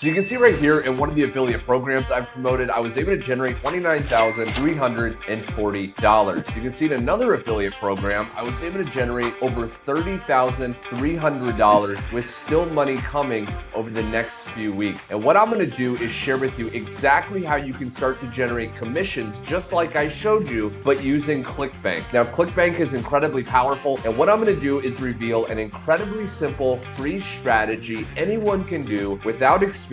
So you can see right here in one of the affiliate programs I've promoted, I was able to generate $29,340. You can see in another affiliate program, I was able to generate over $30,300 with still money coming over the next few weeks. And what I'm going to do is share with you exactly how you can start to generate commissions just like I showed you, but using Clickbank. Now, Clickbank is incredibly powerful, and what I'm going to do is reveal an incredibly simple free strategy anyone can do without experience,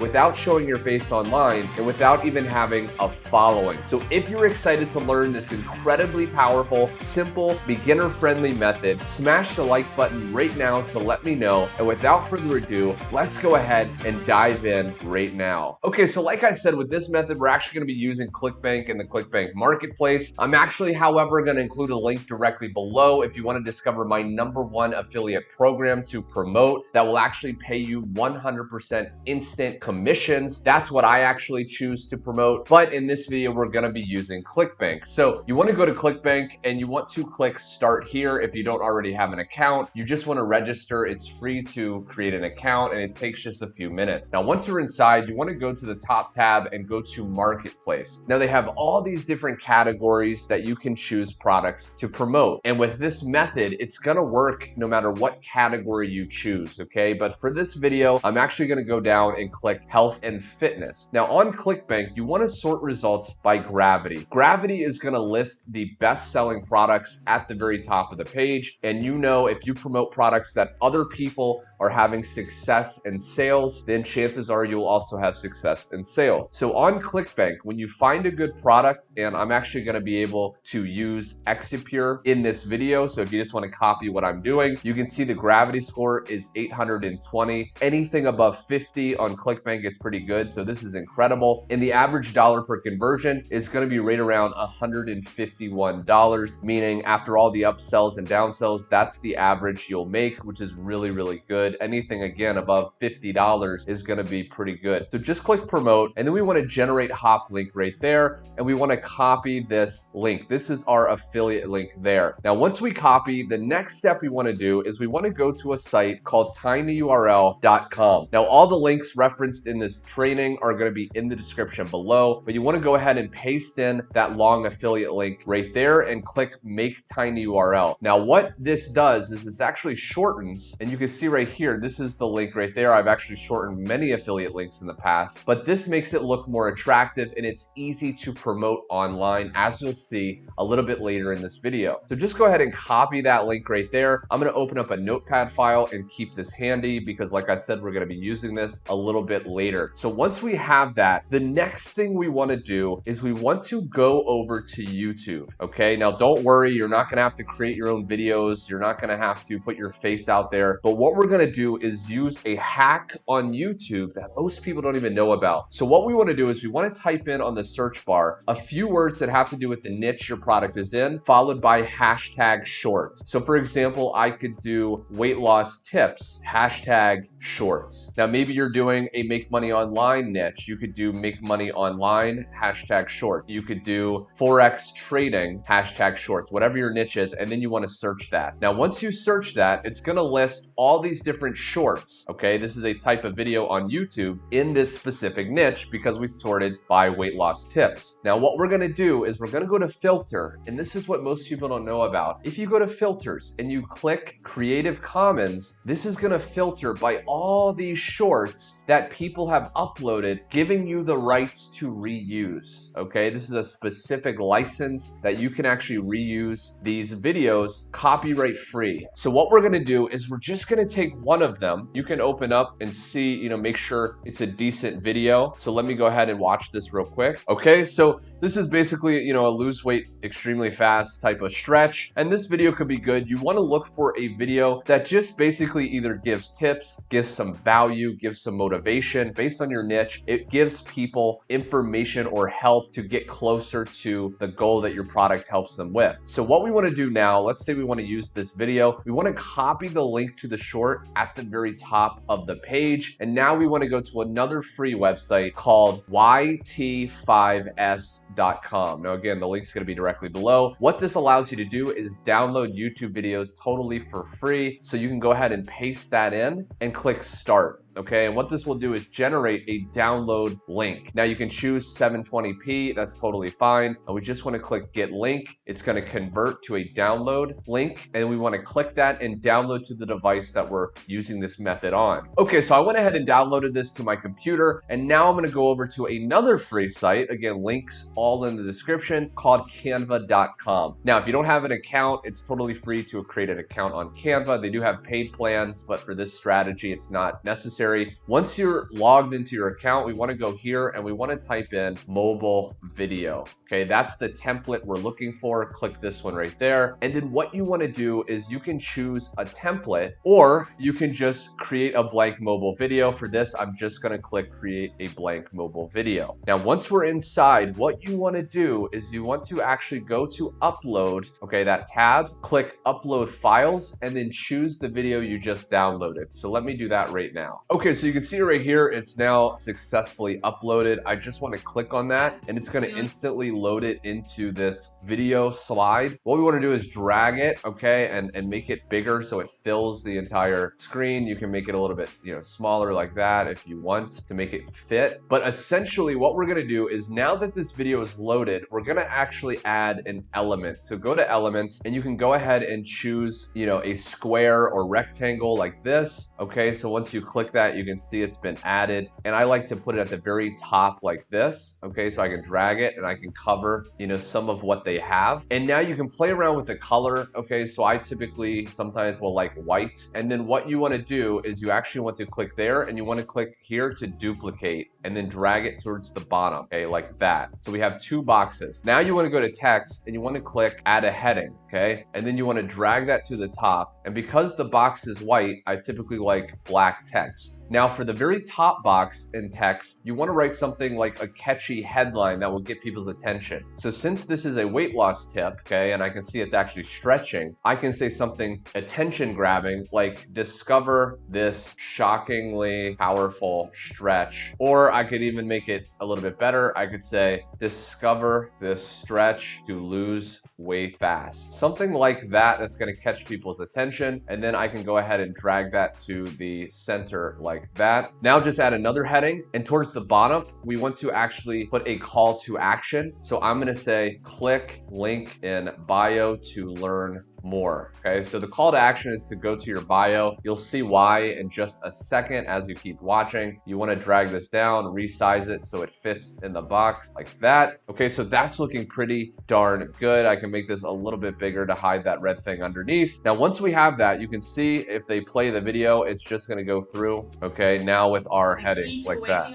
without showing your face online, and without even having a following. So if you're excited to learn this incredibly powerful, simple, beginner-friendly method, smash the like button right now to let me know. And without further ado, let's go ahead and dive in right now. Okay, so like I said, with this method, we're actually going to be using Clickbank and the Clickbank Marketplace. I'm actually, however, going to include a link directly below if you want to discover my #1 affiliate program to promote that will actually pay you 100% instant commissions. That's what I actually choose to promote. But in this video, we're going to be using Clickbank. So you want to go to Clickbank and you want to click start here. If you don't already have an account, you just want to register. It's free to create an account and it takes just a few minutes. Now, once you're inside, you want to go to the top tab and go to Marketplace. Now they have all these different categories that you can choose products to promote. And with this method, it's going to work no matter what category you choose. Okay. But for this video, I'm actually going to go down and click health and fitness. Now on Clickbank, you want to sort results by gravity. Gravity is going to list the best selling products at the very top of the page. And you know, if you promote products that other people are having success in sales, then chances are you'll also have success in sales. So on Clickbank, when you find a good product, and I'm actually going to be able to use 𝐏𝐸𝐴 in this video. So if you just want to copy what I'm doing, you can see the gravity score is 820. Anything above 50 on Clickbank is pretty good. So this is incredible. And the average dollar per conversion is going to be right around $151, meaning after all the upsells and downsells, that's the average you'll make, which is really, really good. Anything again above $50 is going to be pretty good. So just click promote, and then we want to generate hop link right there, and we want to copy this link. This is our affiliate link there. Now, once we copy, the next step we want to do is we want to go to a site called tinyurl.com. Now, all the links referenced in this training are going to be in the description below, but you want to go ahead and paste in that long affiliate link right there and click make tiny URL. Now, what this does is this actually shortens, and you can see right here, this is the link right there. I've actually shortened many affiliate links in the past, but this makes it look more attractive and it's easy to promote online, as you'll see a little bit later in this video. So just go ahead and copy that link right there. I'm going to open up a notepad file and keep this handy because, like I said, we're going to be using this a little bit later. So once we have that, the next thing we want to do is we want to go over to YouTube. Okay, now don't worry, you're not going to have to create your own videos. You're not going to have to put your face out there. But what we're going to do is use a hack on YouTube that most people don't even know about. So what we want to do is we want to type in on the search bar a few words that have to do with the niche your product is in, followed by hashtag shorts. So for example, I could do weight loss tips, hashtag shorts. Now maybe you're doing a make money online niche. You could do make money online, hashtag short. You could do Forex trading, hashtag shorts, whatever your niche is, and then you want to search that. Now once you search that, it's going to list all these different shorts. Okay, this is a type of video on YouTube in this specific niche because we sorted by weight loss tips. Now what we're going to do is we're going to go to filter, and this is what most people don't know about. If you go to filters and you click Creative Commons, this is going to filter by all these shorts that people have uploaded, giving you the rights to reuse. Okay, this is a specific license that you can actually reuse these videos copyright free. So what we're going to do is we're just going to take one of them. You can open up and see, make sure it's a decent video. So let me go ahead and watch this real quick. Okay, so this is basically, a lose weight extremely fast type of stretch. And this video could be good. You want to look for a video that just basically either gives tips, gives some value, gives some motivation based on your niche. It gives people information or help to get closer to the goal that your product helps them with. So what we want to do now, let's say we want to use this video. We want to copy the link to the short at the very top of the page. And now we want to go to another free website called YT5S.com. Now, again, the link's going to be directly below. What this allows you to do is download YouTube videos totally for free. So you can go ahead and paste that in and click start. okay? And what this will do is generate a download link. Now you can choose 720p, that's totally fine. And we just want to click get link. It's going to convert to a download link, and we want to click that and download to the device that we're using this method on. Okay, so I went ahead and downloaded this to my computer, and now I'm going to go over to another free site, again, links all in the description, called canva.com. Now, if you don't have an account, it's totally free to create an account on Canva. They do have paid plans, but for this strategy, it's not necessary. Once you're logged into your account, we want to go here and we want to type in mobile video. Okay, that's the template we're looking for. Click this one right there. And then what you want to do is you can choose a template, or you can just create a blank mobile video. For this, I'm just going to click create a blank mobile video. Now, once we're inside, what you want to do is you want to actually go to upload, okay, that tab, click upload files, and then choose the video you just downloaded. So let me do that right now. Okay, so you can see right here, it's now successfully uploaded. I just want to click on that, and it's going to instantly load it into this video slide. What we want to do is drag it, okay, and make it bigger so it fills the entire screen. You can make it a little bit, smaller like that if you want to make it fit. But essentially what we're going to do is, now that this video is loaded, we're going to actually add an element. So go to elements, and you can go ahead and choose, a square or rectangle like this. Okay, so once you click that, you can see it's been added, and I like to put it at the very top like this. Okay, so I can drag it and I can cover, some of what they have. And now you can play around with the color. Okay, so I typically sometimes will like white. And then what you want to do is you actually want to click there, and you want to click here to duplicate, and then drag it towards the bottom, okay, like that. So we have two boxes. Now you want to go to text, and you want to click add a heading, okay? And then you want to drag that to the top. And because the box is white, I typically like black text. Now for the very top box in text, you want to write something like a catchy headline that will get people's attention. So since this is a weight loss tip, okay, and I can see it's actually stretching, I can say something attention grabbing like discover this shockingly powerful stretch. Or I could even make it a little bit better. I could say discover this stretch to lose weight fast. Something like that that's going to catch people's attention. And then I can go ahead and drag that to the center like that. Now just add another heading, and towards the bottom, we want to actually put a call to action. So I'm going to say click link in bio to learn more. Okay, so the call to action is to go to your bio. You'll see why in just a second as you keep watching. You want to drag this down, resize it so it fits in the box like that. Okay, so that's looking pretty darn good. I can make this a little bit bigger to hide that red thing underneath. Now, once we have that, you can see if they play the video, it's just going to go through. Okay, now with our heading like that.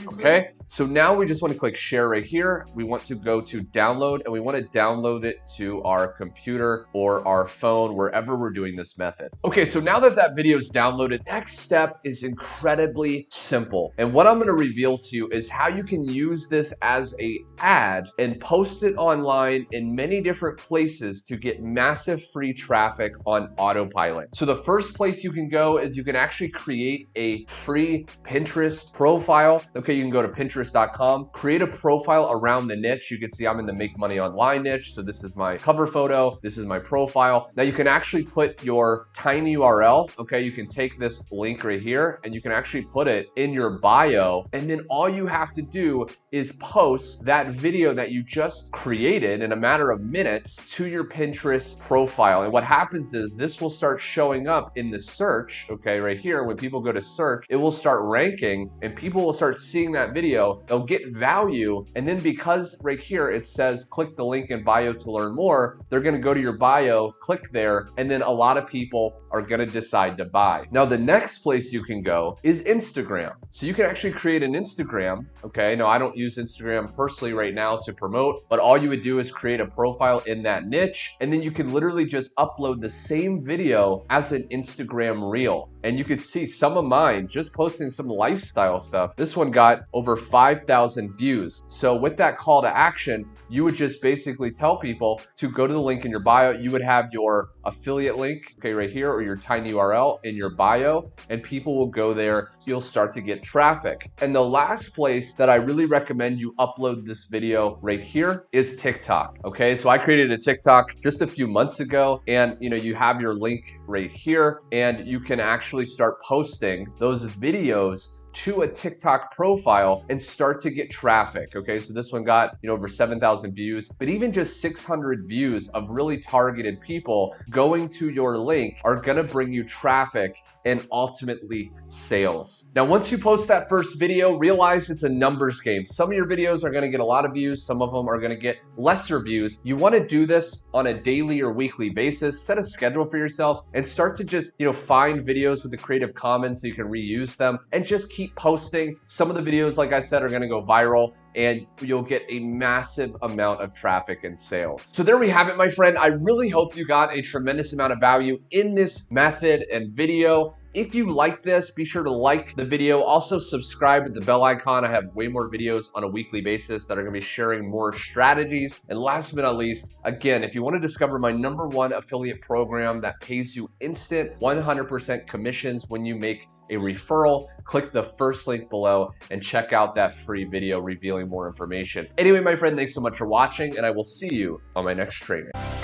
Okay, so now we just want to click share right here. We want to go to download, and we want to download it to our computer or our phone, wherever we're doing this method. Okay, so now that that video is downloaded, next step is incredibly simple. And what I'm going to reveal to you is how you can use this as an ad and post it online in many different places to get massive free traffic on autopilot. So the first place you can go is you can actually create a free Pinterest profile. Okay, you can go to Pinterest.com, create a profile around the niche. You can see I'm in the make money online niche. So this is my cover photo. This is my profile. Now you can actually put your tiny URL. Okay, you can take this link right here and you can actually put it in your bio. And then all you have to do is post that video that you just created in a matter of minutes to your Pinterest profile. And what happens is this will start showing up in the search, okay, right here. When people go to search, it will start ranking and people will start seeing that video. They'll get value. And then because right here it says click the link in bio to learn more, they're going to go to your bio, click there, and then a lot of people are going to decide to buy. Now, the next place you can go is Instagram. So you can actually create an Instagram. Okay, now I don't use Instagram personally right now to promote, but all you would do is create a profile in that niche, and then you can literally just upload the same video as an Instagram reel. And you could see some of mine just posting some lifestyle stuff. This one got over 5,000 views. So with that call to action, you would just basically tell people to go to the link in your bio. You would have your affiliate link, okay, right here, or your tiny URL in your bio, and people will go there. You'll start to get traffic. And the last place that I really recommend you upload this video right here is TikTok. Okay, so I created a TikTok just a few months ago, and you have your link right here, and you can actually start posting those videos to a TikTok profile and start to get traffic. Okay, so this one got over 7,000 views, but even just 600 views of really targeted people going to your link are gonna bring you traffic and ultimately sales. Now, once you post that first video, realize it's a numbers game. Some of your videos are gonna get a lot of views, some of them are gonna get lesser views. You wanna do this on a daily or weekly basis, set a schedule for yourself, and start to just find videos with the Creative Commons so you can reuse them, and just keep posting. Some of the videos, like I said, are gonna go viral, and you'll get a massive amount of traffic and sales. So there we have it, my friend. I really hope you got a tremendous amount of value in this method and video. If you like this, be sure to like the video. Also subscribe with the bell icon. I have way more videos on a weekly basis that are gonna be sharing more strategies. And last but not least, again, if you wanna discover my #1 affiliate program that pays you instant 100% commissions when you make a referral, click the first link below and check out that free video revealing more information. Anyway, my friend, thanks so much for watching, and I will see you on my next training.